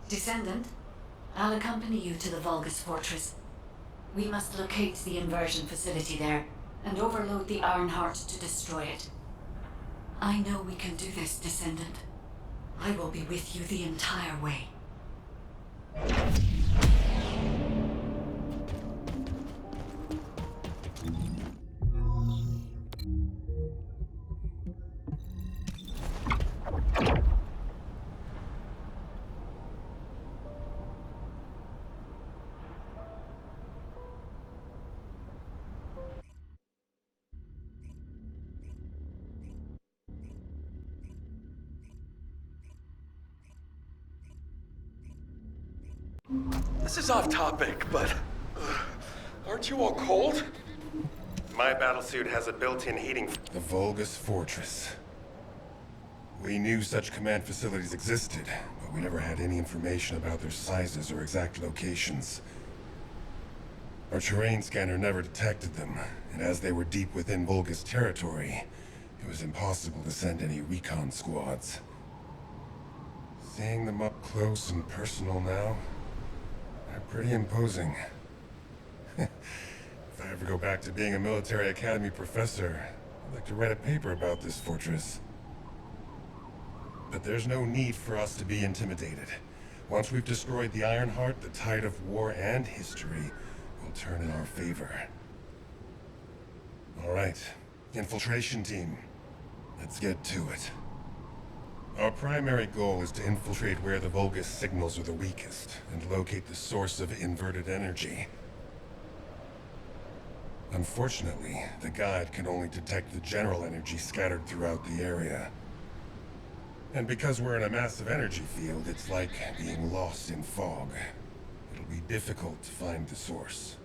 Descendant, I'll accompany you to the Vulgus Fortress. We must locate the inversion facility there and overload the Ironheart to destroy it. I know we can do this, Descendant. I will be with you the entire way. This is off topic, but aren't you all cold? My battlesuit has a built-in heating. The Vulgus Fortress. We knew such command facilities existed, but we never had any information about their sizes or exact locations. Our terrain scanner never detected them, and as they were deep within Vulgus territory, it was impossible to send any recon squads. Seeing them up close and personal now, they're pretty imposing. If I ever go back to being a military academy professor, I'd like to write a paper about this fortress. But there's no need for us to be intimidated. Once we've destroyed the Ironheart, the tide of war and history will turn in our favor. All right, infiltration team, let's get to it. Our primary goal is to infiltrate where the Vulgus signals are the weakest and locate the source of inverted energy. Unfortunately, the guide can only detect the general energy scattered throughout the area. And because we're in a massive energy field, it's like being lost in fog. It'll be difficult to find the source.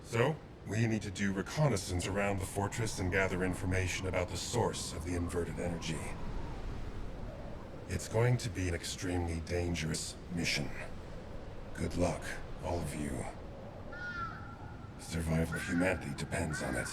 So, we need to do reconnaissance around the fortress and gather information about the source of the inverted energy. It's going to be an extremely dangerous mission. Good luck, all of you. The survival of humanity depends on it.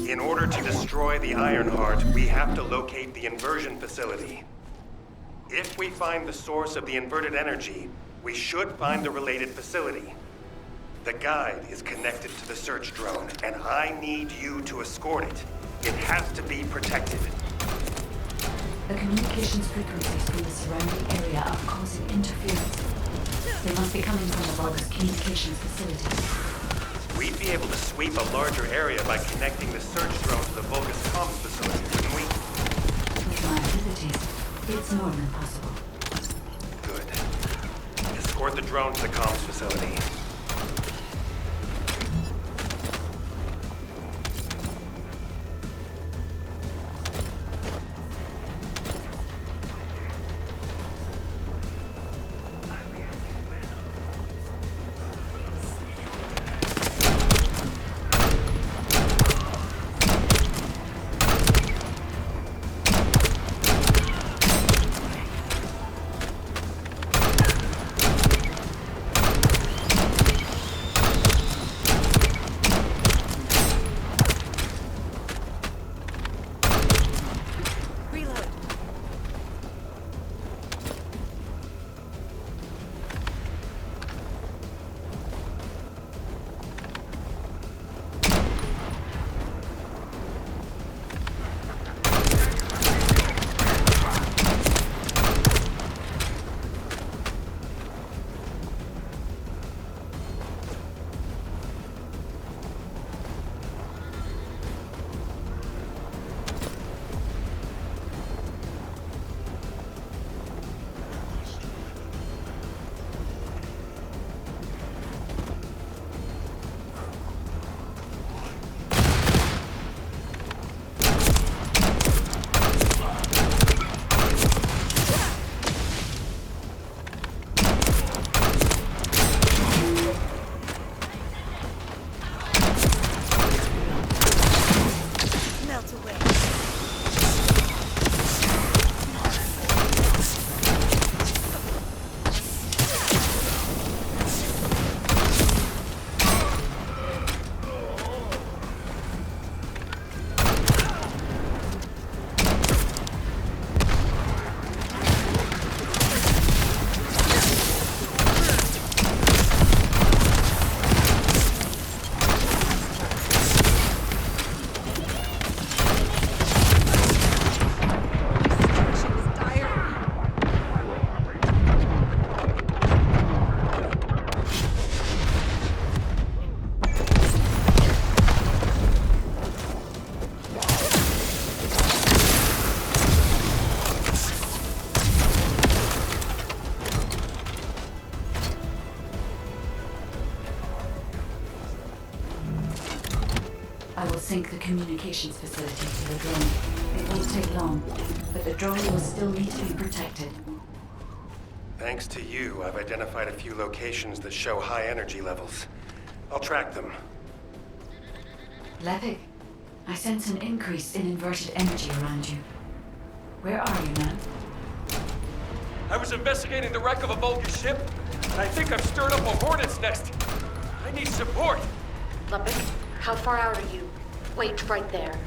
In order to destroy the Ironheart, we have to locate the inversion facility. If we find the source of the inverted energy, we should find the related facility. The guide is connected to the search drone, and I need you to escort it. It has to be protected. The communications frequencies from the surrounding area are causing interference. They must be coming from the Vulgus communications facility. We'd be able to sweep a larger area by connecting the search drone to the Vulgus comms facility, wouldn't we? With my abilities, it's more than possible. Good. Escort the drone to the comms facility. sync the communications facility to the drone. It won't take long, but the drone will still need to be protected. Thanks to you, I've identified a few locations that show high energy levels. I'll track them. Levick, I sense an increase in inverted energy around you. Where are you, man? I was investigating the wreck of a Vulcan ship, and I think I've stirred up a hornet's nest. I need support. Levick, how far out are you? Wait right there.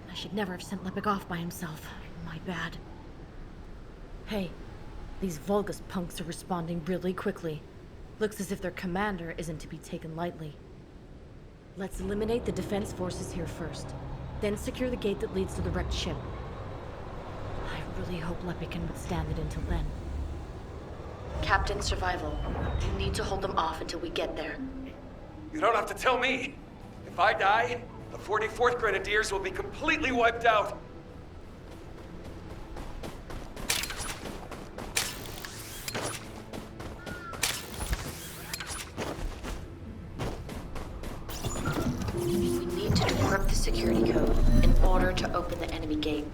I should never have sent Levick off by himself. My bad. Hey, these Vulgus punks are responding really quickly. Looks as if their commander isn't to be taken lightly. Let's eliminate the defense forces here first, then secure the gate that leads to the wrecked ship. I really hope Levick can withstand it until then. Captain Survival, you need to hold them off until we get there. You don't have to tell me. If I die, the 44th Grenadiers will be completely wiped out. We need to decrypt the security code in order to open the enemy gate.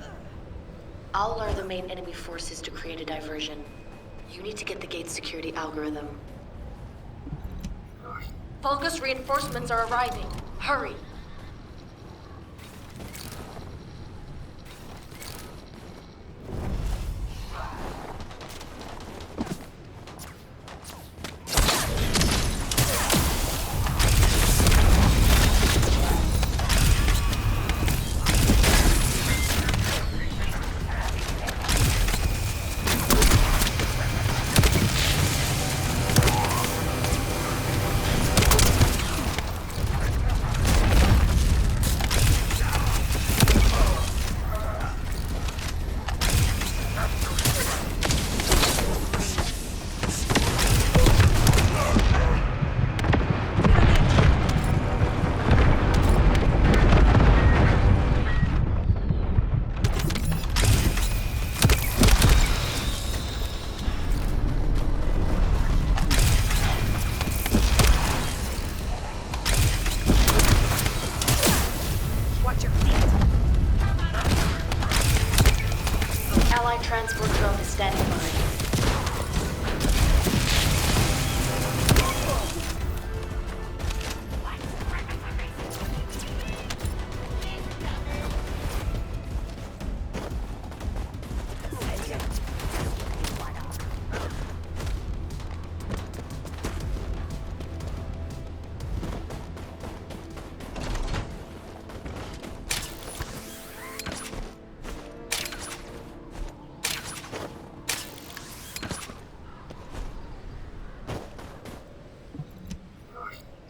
I'll alert the main enemy forces to create a diversion. You need to get the gate's security algorithm. Vulgus reinforcements are arriving. Hurry! Allied transport drone is standing by.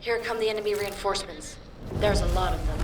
Here come the enemy reinforcements. There's a lot of them.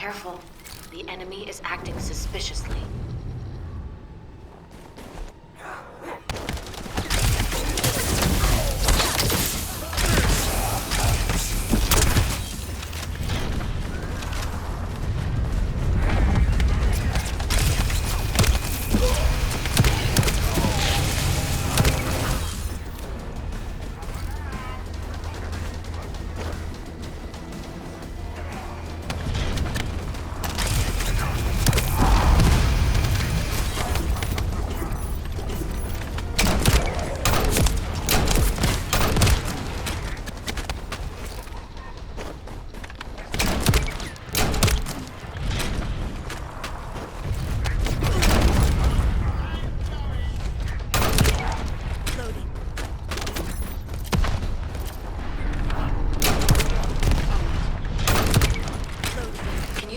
careful. The enemy is acting suspiciously.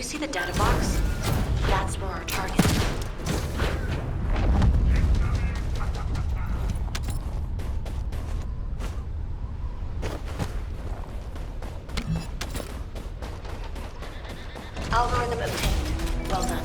See the data box? That's where our target is. Algorithm obtained. Well done.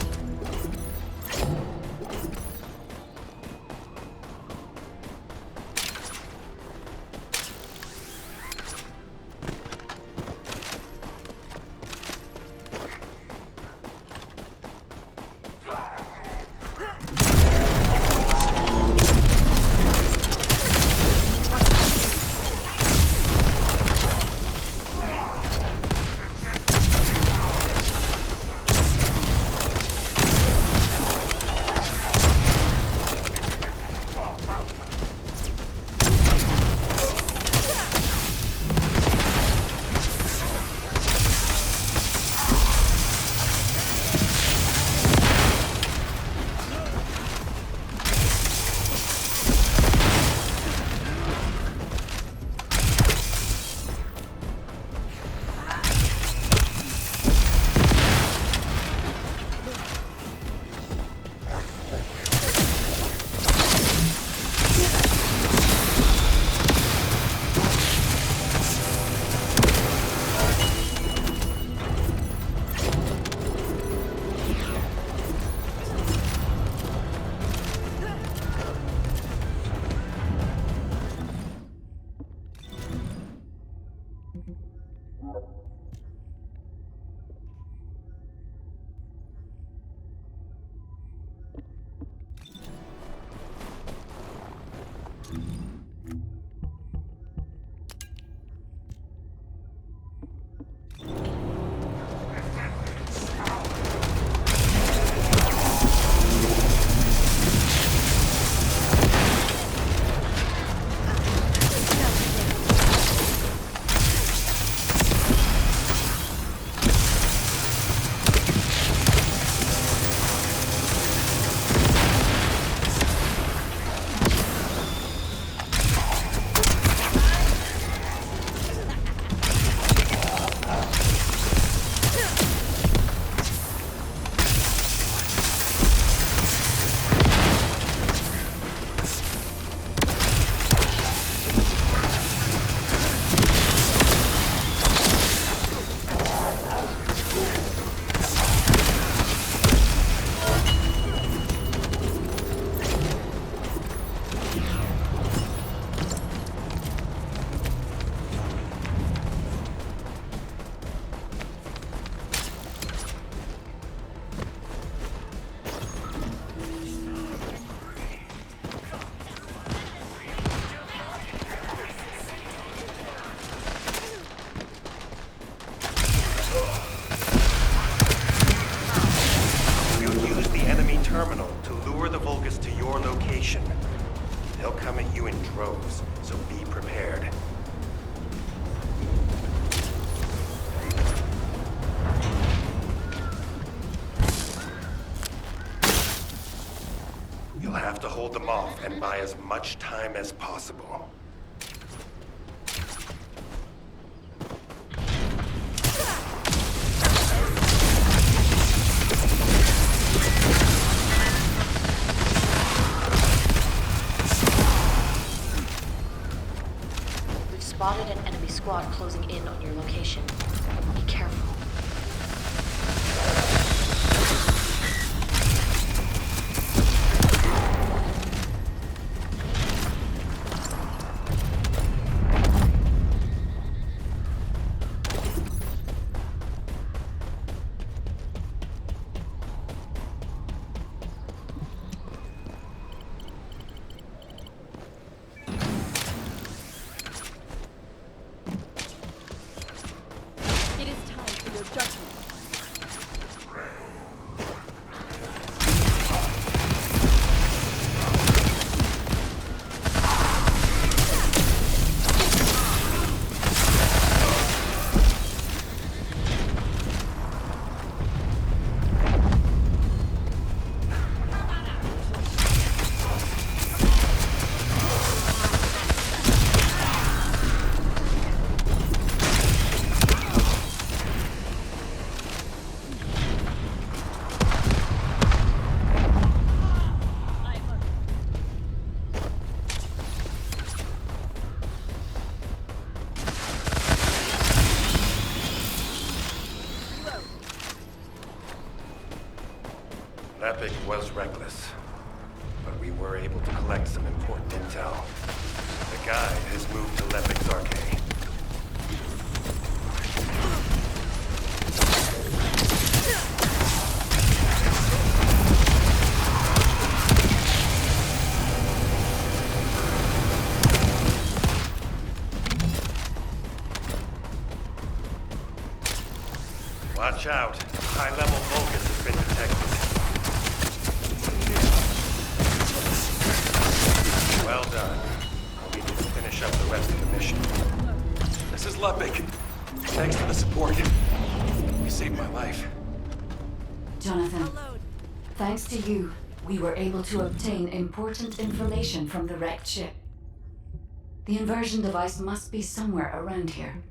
They'll come at you in droves, so be prepared. You'll have to hold them off and buy as much time as possible. Spotted an enemy squad closing in on your location. Be careful. Lepic was reckless, but we were able to collect some important intel. The guide has moved to Lepic's arcade. Watch out. High-level Vulgus has been detected. Well done. We need to finish up the rest of the mission. This is Lepic. Thanks for the support. You saved my life. Jonathan, thanks to you, we were able to obtain important information from the wrecked ship. The inversion device must be somewhere around here.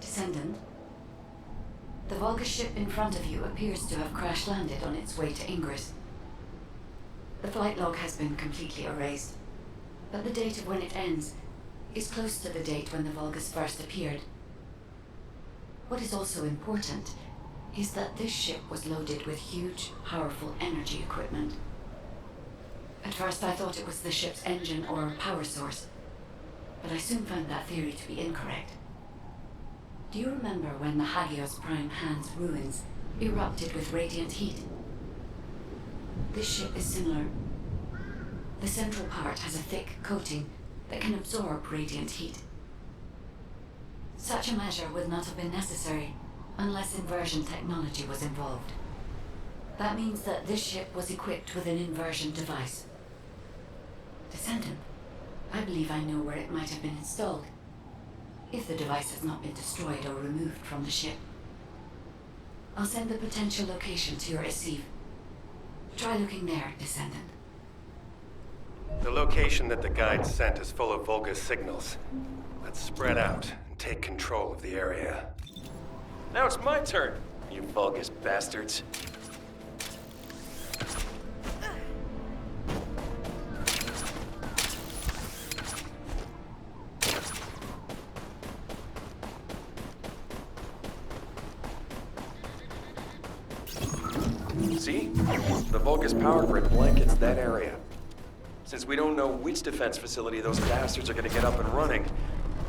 Descendant, the Vulgus ship in front of you appears to have crash-landed on its way to Ingress. The flight log has been completely erased, but the date of when it ends is close to the date when the Vulgus first appeared. What is also important is that this ship was loaded with huge, powerful energy equipment. At first I thought it was the ship's engine or power source, but I soon found that theory to be incorrect. Do you remember when the Hagios Prime Hand's ruins erupted with radiant heat? This ship is similar. The central part has a thick coating that can absorb radiant heat. Such a measure would not have been necessary unless inversion technology was involved. That means that this ship was equipped with an inversion device. Descendant, I believe I know where it might have been installed, if the device has not been destroyed or removed from the ship. I'll send the potential location to your receive. Try looking there, Descendant. The location that the guide sent is full of Vulgus signals. Let's spread out and take control of the area. Now it's my turn, you Vulgus bastards. See? The Vulgus power grid blankets that area. Since we don't know which defense facility those bastards are gonna get up and running,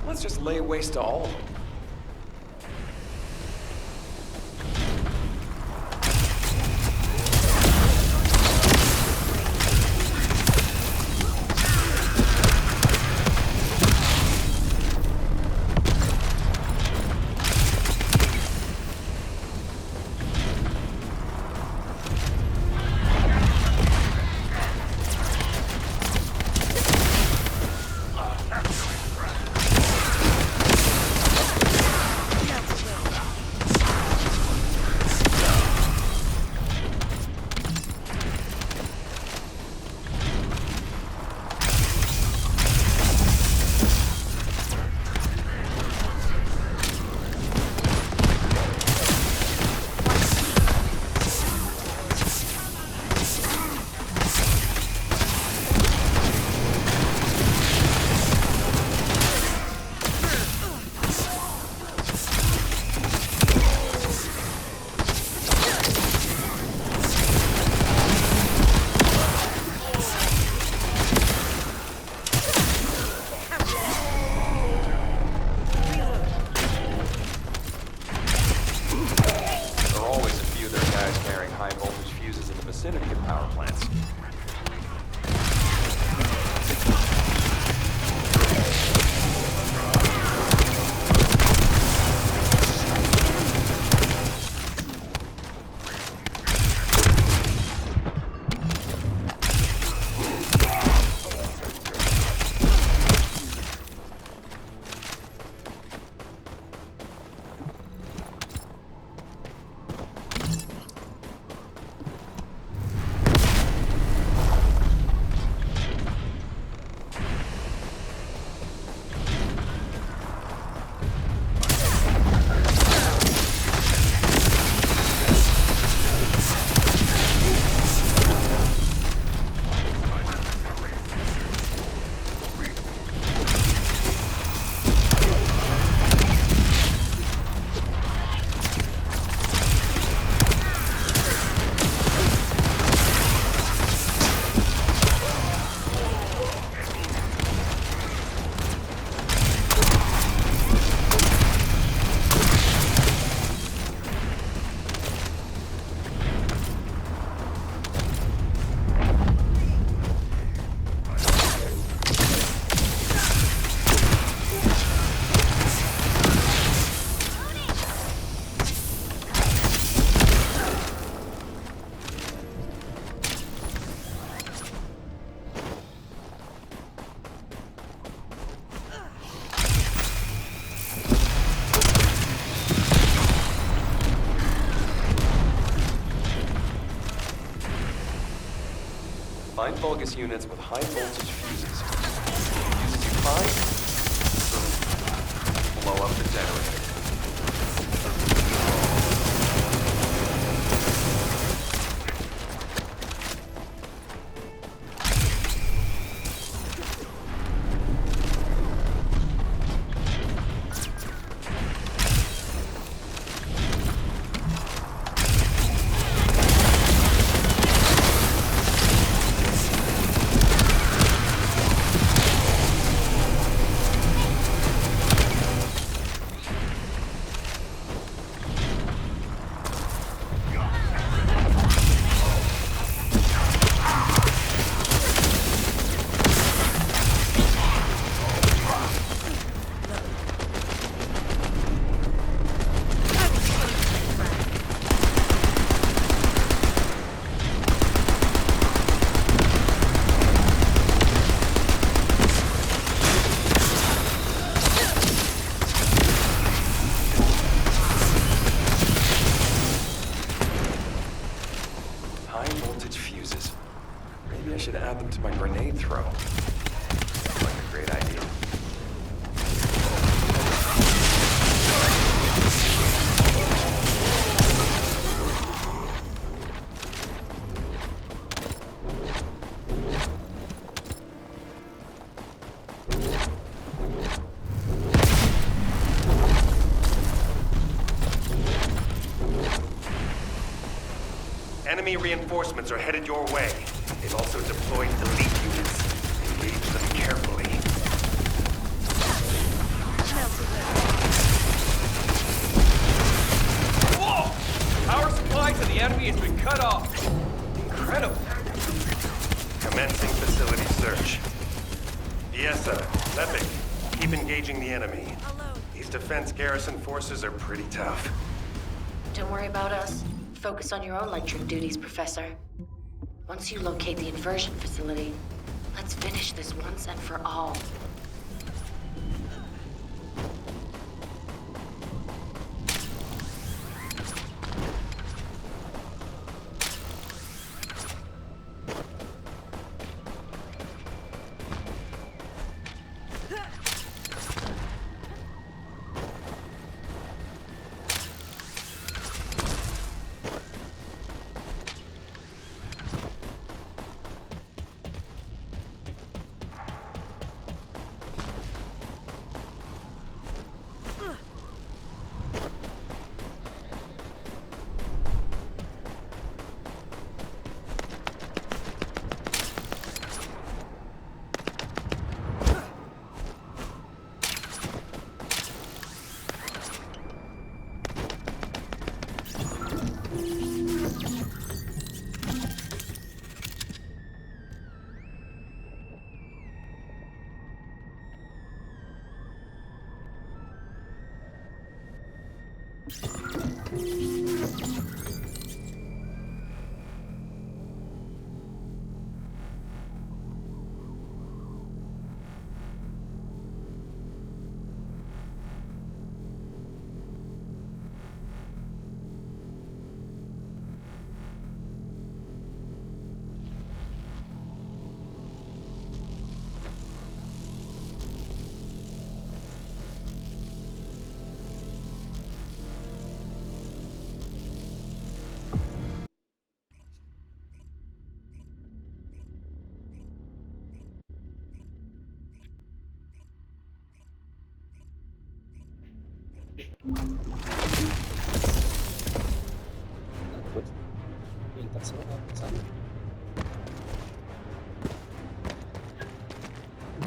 let's just lay waste to all of them. Find Vulgus units with high voltage fuses. Fuses you find, boom. Blow up the generator. Add them to my grenade throw. Sounds like a great idea. Enemy reinforcements are headed your way. They've also deployed elite units. Engage them carefully. Whoa! Power supply to the enemy has been cut off. Incredible. Commencing facility search. Yesa, Lepic, keep engaging the enemy. These defense garrison forces are pretty tough. Don't worry about us. Focus on your own lecturing duties, Professor. Once you locate the inversion facility, let's finish this once and for all.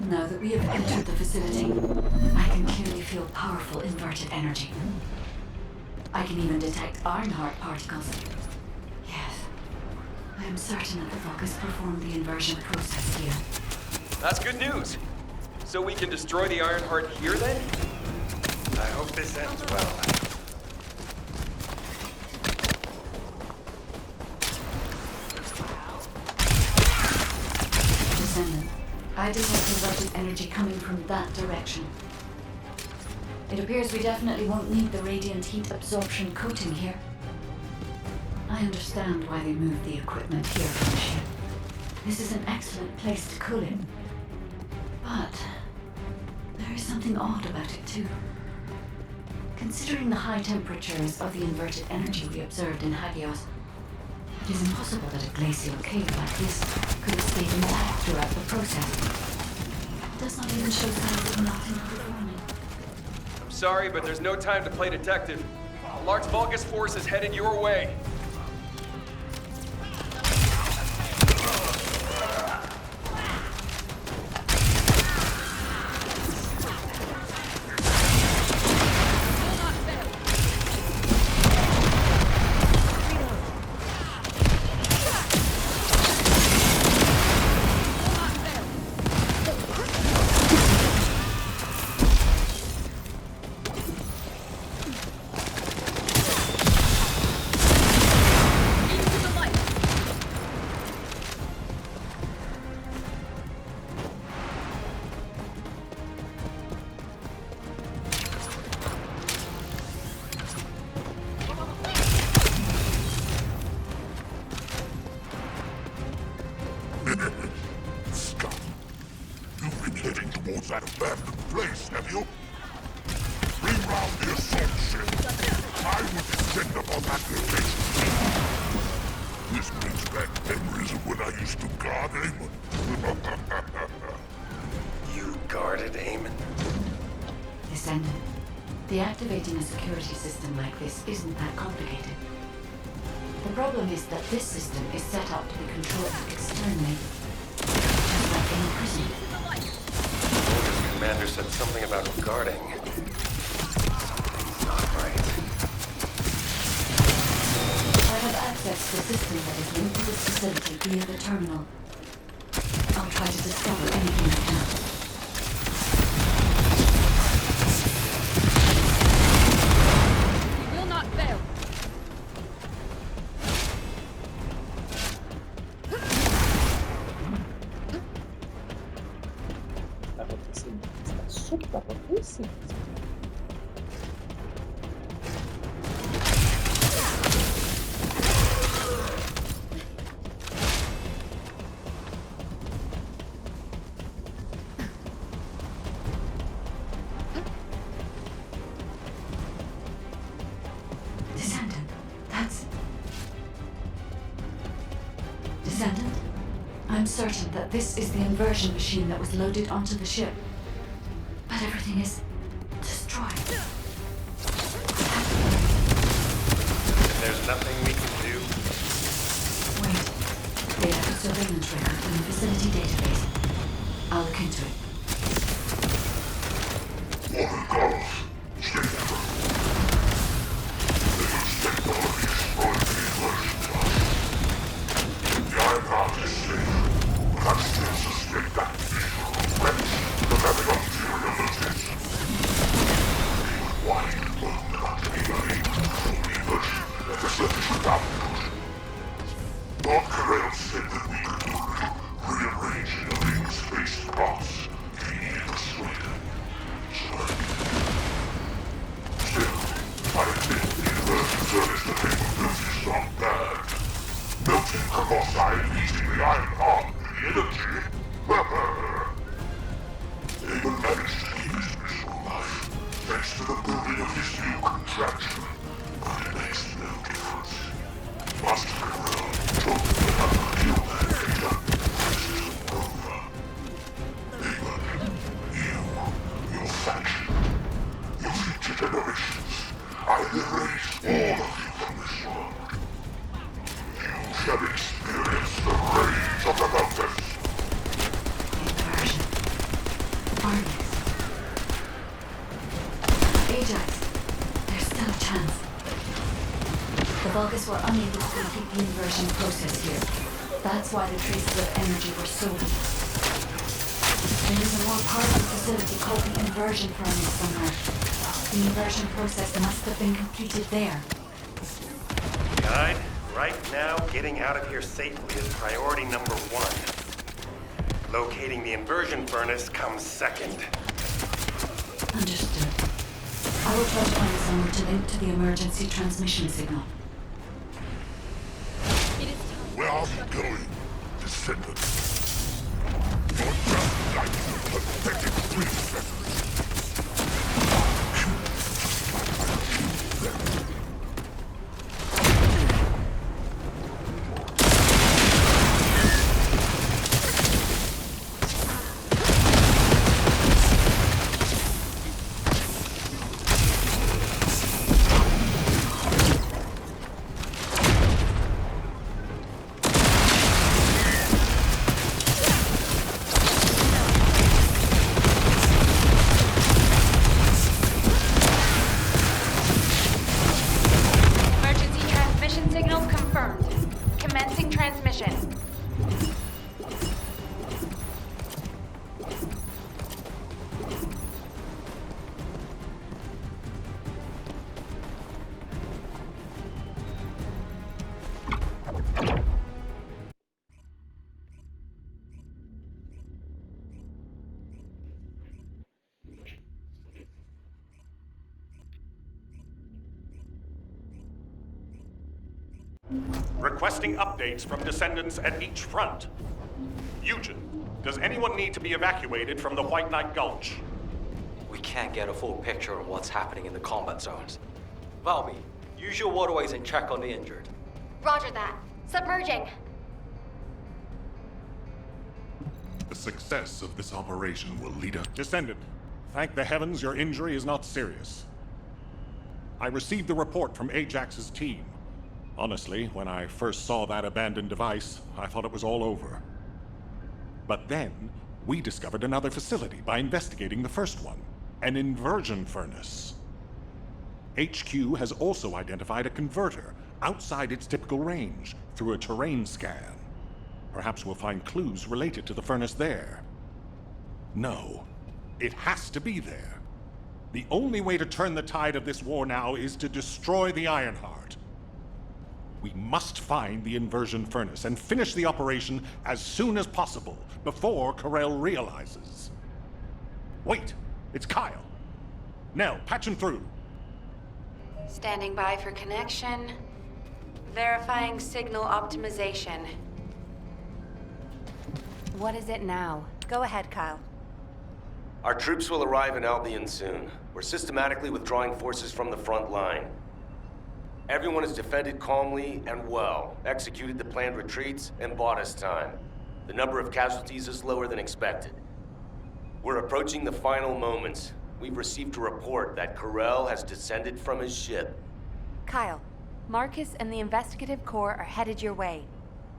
Now that we have entered the facility, I can clearly feel powerful inverted energy. I can even detect Ironheart particles. Yes, I am certain that the Vulgus performed the inversion process here. That's good news. So we can destroy the Ironheart here then? I hope this ends well. Descendant, I detect inverted energy coming from that direction. It appears we definitely won't need the radiant heat absorption coating here. I understand why they moved the equipment here from the ship. This is an excellent place to cool it. But there is something odd about it too. Considering the high temperatures of the inverted energy we observed in Hagios, it is impossible that a glacial cave like this could have stayed intact throughout the process. It does not even show signs of melting or forming. I'm sorry, but there's no time to play detective. A large Vulgus force is headed your way. Towards that abandoned place, have you? Bring round the assault ship. I will descend upon that location. This brings back memories of when I used to guard Amon. You guarded Amon? Descendant, deactivating a security system like this isn't that complicated. The problem is that this system is set up to be controlled externally, just like in a prison. Vulgus commander said something about guarding. Something's not right. I have access to a system that is linked to this facility via the terminal. I'll try to discover anything I can. We will not fail. Tá acontecendo. Isso que tá acontecendo. Descendant, that's... Descendant? I'm certain that this is the inversion machine that was loaded onto the ship. But everything is destroyed. There's nothing we can do. Wait. They have a surveillance record in the facility database. I'll look into it. Were unable to complete the inversion process here. That's why the traces of energy were so weak. There is a more powerful facility called the inversion furnace somewhere. The inversion process must have been completed there. Guide, right now, getting out of here safely is priority number 1. Locating the inversion furnace comes second. Understood. I will try to find someone to link to the emergency transmission signal. Where are you going? descendants. You're just like your pathetic predecessors. Requesting updates from descendants at each front. Eugen, does anyone need to be evacuated from the White Knight Gulch? We can't get a full picture of what's happening in the combat zones. Valby, use your waterways and check on the injured. Roger that. Submerging. The success of this operation will lead us... Descendant, thank the heavens your injury is not serious. I received the report from Ajax's team. Honestly, when I first saw that abandoned device, I thought it was all over. But then, we discovered another facility by investigating the first one, an inversion furnace. HQ has also identified a converter outside its typical range through a terrain scan. Perhaps we'll find clues related to the furnace there. No, it has to be there. The only way to turn the tide of this war now is to destroy the Ironheart. We must find the inversion furnace and finish the operation as soon as possible, before Corell realizes. Wait, it's Kyle. Nell, patch him through. Standing by for connection. Verifying signal optimization. What is it now? Go ahead, Kyle. Our troops will arrive in Albion soon. We're systematically withdrawing forces from the front line. Everyone has defended calmly and well, executed the planned retreats, and bought us time. The number of casualties is lower than expected. We're approaching the final moments. We've received a report that Corell has descended from his ship. Kyle, Marcus and the Investigative Corps are headed your way.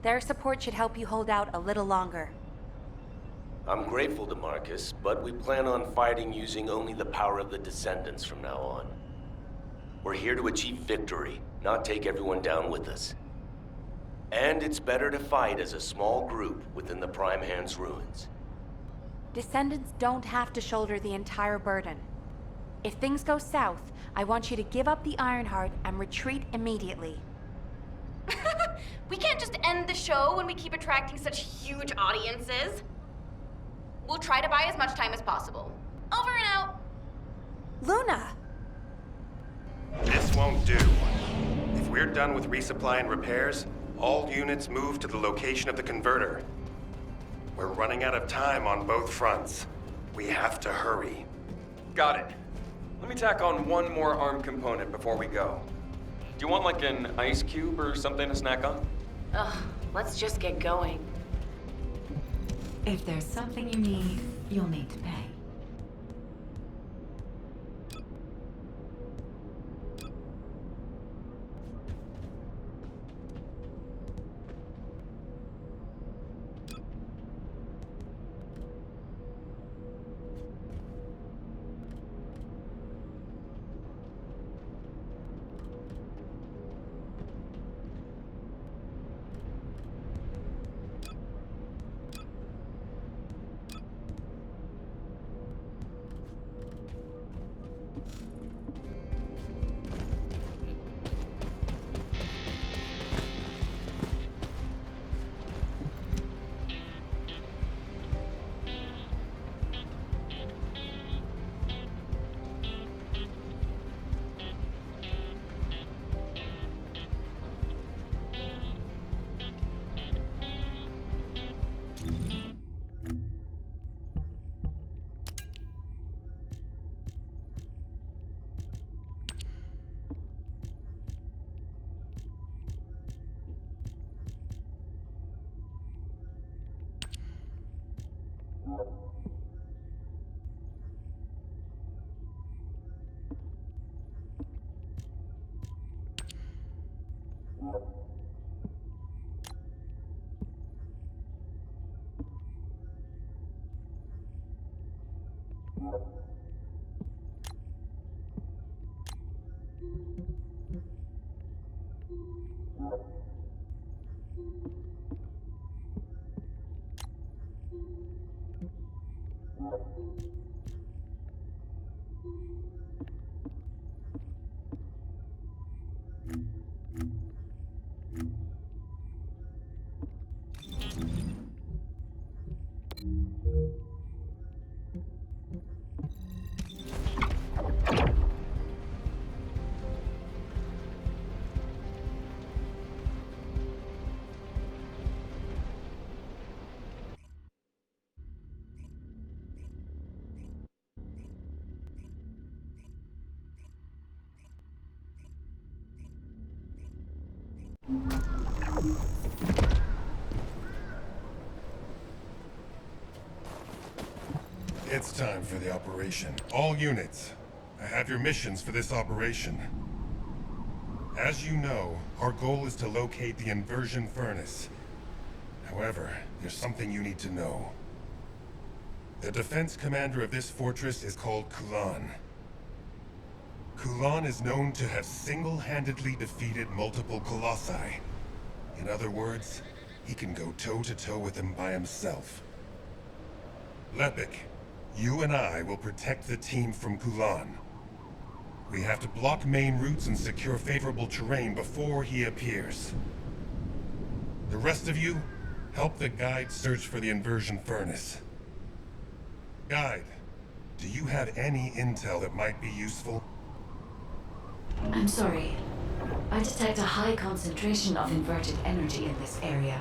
Their support should help you hold out a little longer. I'm grateful to Marcus, but we plan on fighting using only the power of the Descendants from now on. We're here to achieve victory, not take everyone down with us. And it's better to fight as a small group within the Prime Hand's ruins. Descendants don't have to shoulder the entire burden. If things go south, I want you to give up the Ironheart and retreat immediately. We can't just end the show when we keep attracting such huge audiences. We'll try to buy as much time as possible. Over and out. Luna! This won't do. If we're done with resupply and repairs, all units move to the location of the converter. We're running out of time on both fronts. We have to hurry. Got it. Let me tack on one more arm component before we go. Do you want like an ice cube or something to snack on? Ugh, let's just get going. If there's something you need, you'll need to pay. It's time for the operation. All units, I have your missions for this operation. As you know, our goal is to locate the inversion furnace. However, there's something you need to know. The defense commander of this fortress is called Kulan. Kulan is known to have single-handedly defeated multiple colossi. In other words, he can go toe-to-toe with them by himself. Lepik, you and I will protect the team from Kulan. We have to block main routes and secure favorable terrain before he appears. The rest of you, help the guide search for the inversion furnace. Guide, do you have any intel that might be useful? I'm sorry. I detect a high concentration of inverted energy in this area.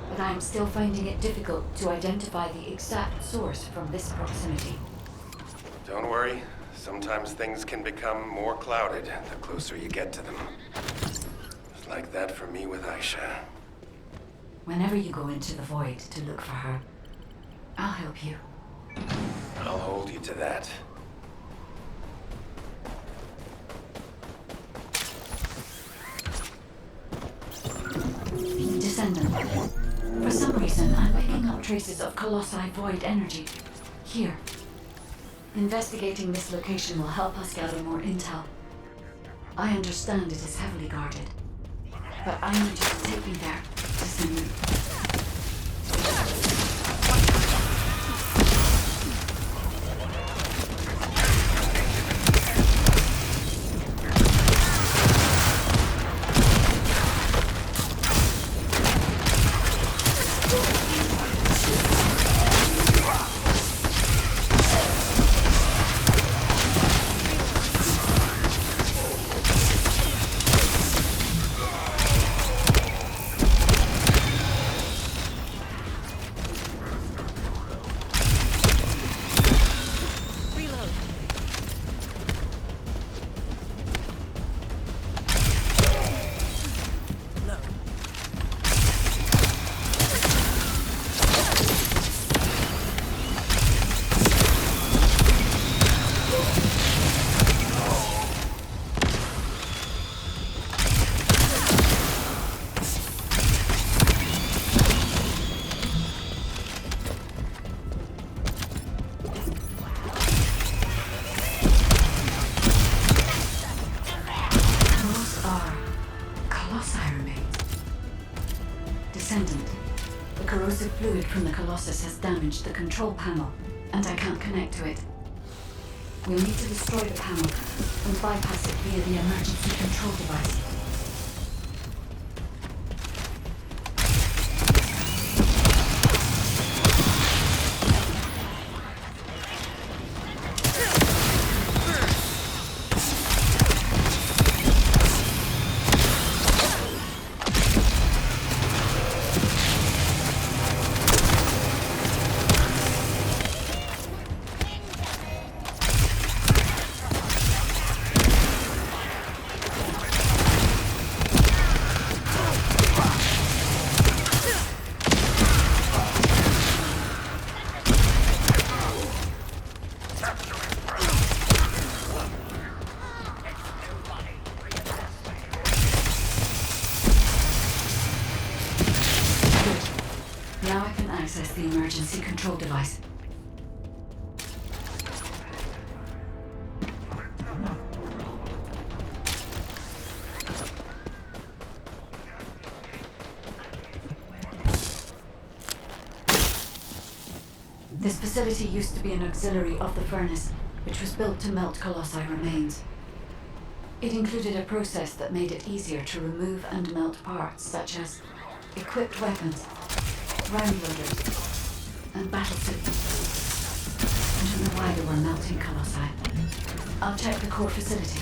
But I'm still finding it difficult to identify the exact source from this proximity. Don't worry. Sometimes things can become more clouded the closer you get to them. It's like that for me with Aisha. Whenever you go into the void to look for her, I'll help you. I'll hold you to that. Descendant. For some reason, I'm picking up traces of Colossi void energy. Here. Investigating this location will help us gather more intel. I understand it is heavily guarded, but I need you to take me there, Descendant. The corrosive fluid from the Colossus has damaged the control panel, and I can't connect to it. We'll need to destroy the panel and bypass it via the emergency control device. Now I can access the emergency control device. This facility used to be an auxiliary of the furnace, which was built to melt Colossi remains. It included a process that made it easier to remove and melt parts such as equipped weapons, round loaders, and battlesuits. I don't know why they were melting Colossi. I'll check the core facility.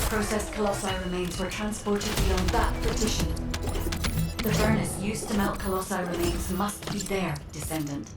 Processed Colossi remains were transported beyond that partition. The furnace used to melt Colossi remains must be there, Descendant.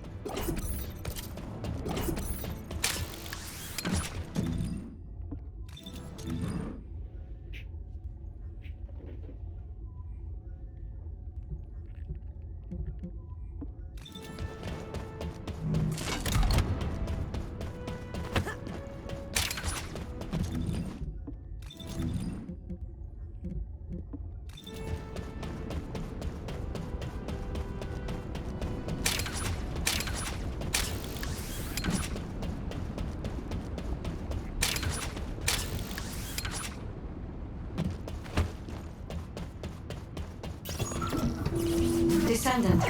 Descendant,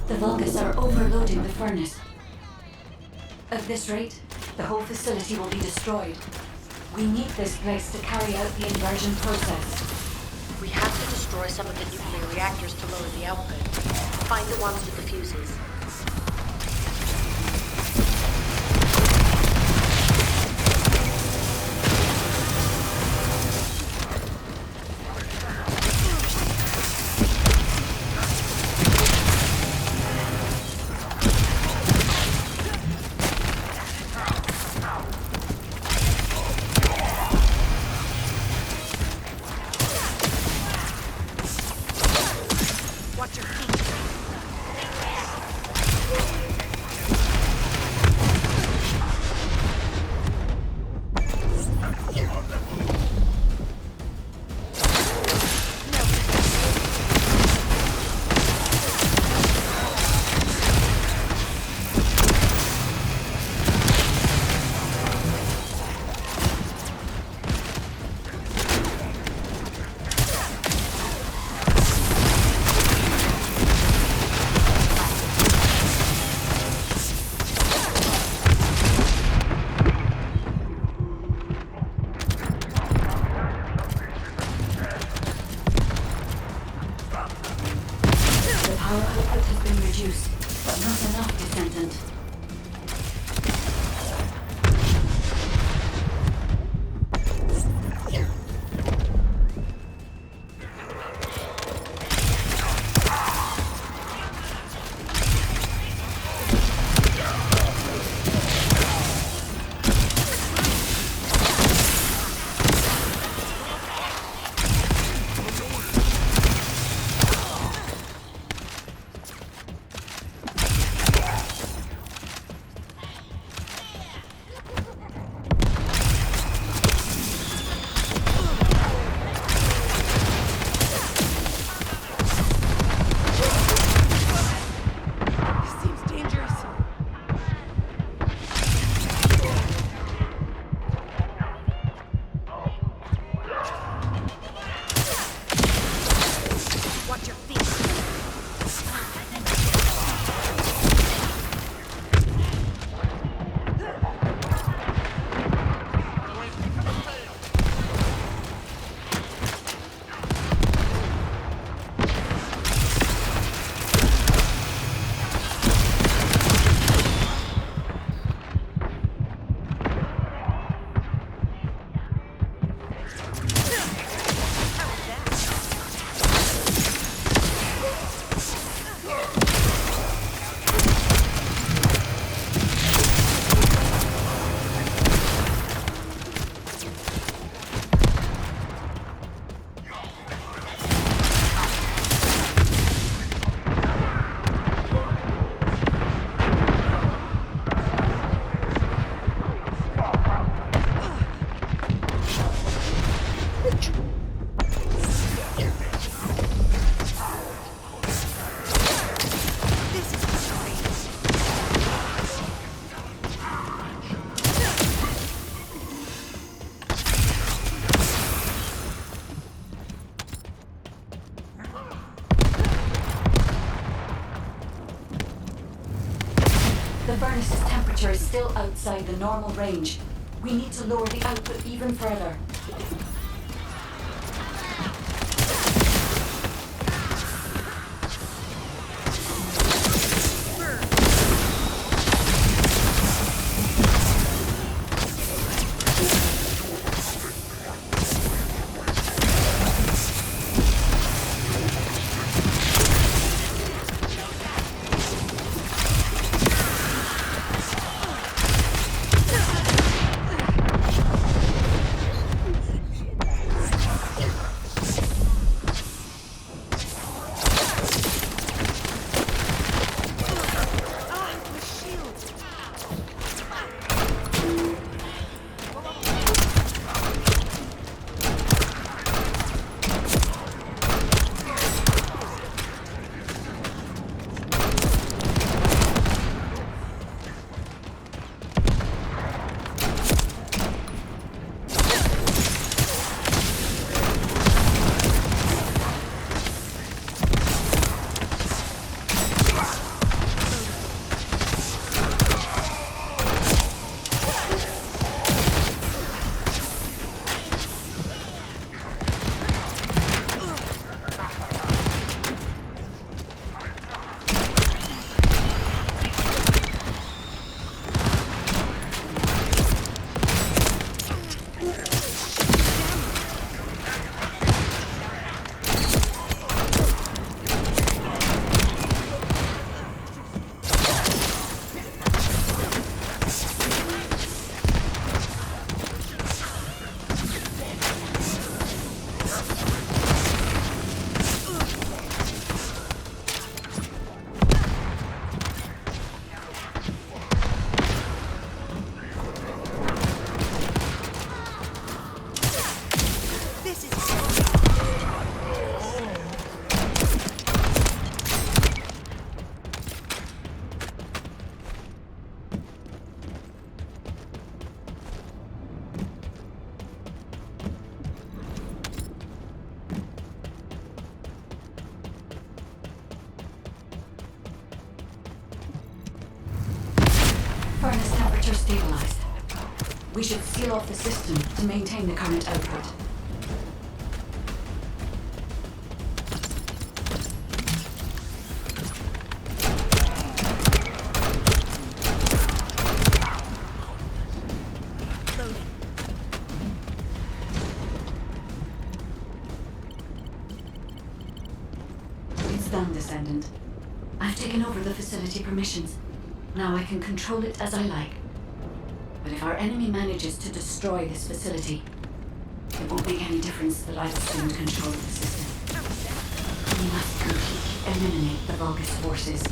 the Vulgus are overloading the furnace. At this rate, the whole facility will be destroyed. We need this place to carry out the inversion process. We have to destroy some of the nuclear reactors to lower the output. Find the ones with the fuses. Watch your feet. Power output has been reduced, but not enough, Descendant. The furnace's temperature is still outside the normal range. We need to lower the output even further. reactor stabilized. We should seal off the system to maintain the current output. It's done, Descendant. I've taken over the facility permissions. Now I can control it as I like. But if our enemy manages to destroy this facility, it won't make any difference that I've assumed control of the system. We must completely eliminate the Vulgus forces.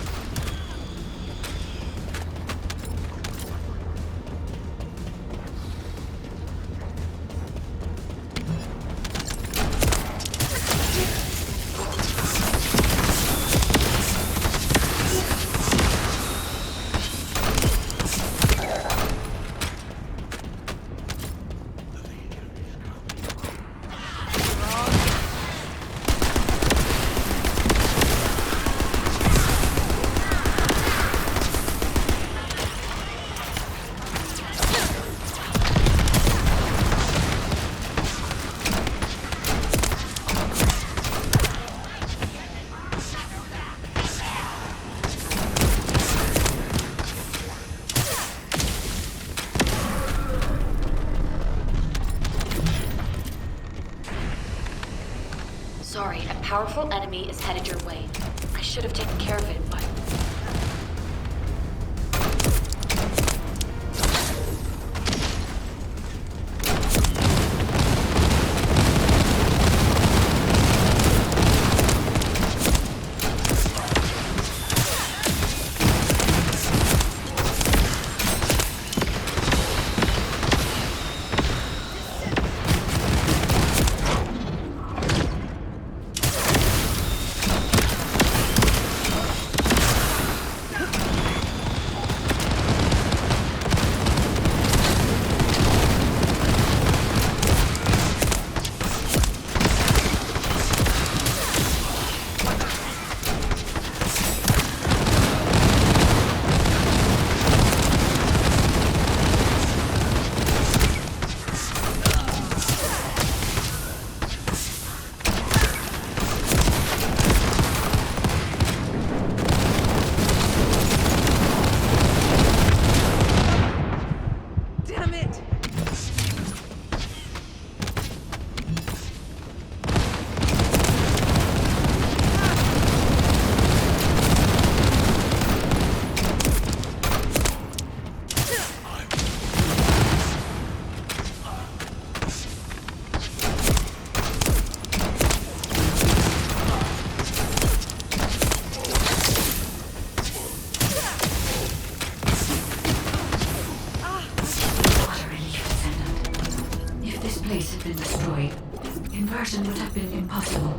Sorry, a powerful enemy is headed your way. I should have taken care of it, but... Had been destroyed, inversion would have been impossible.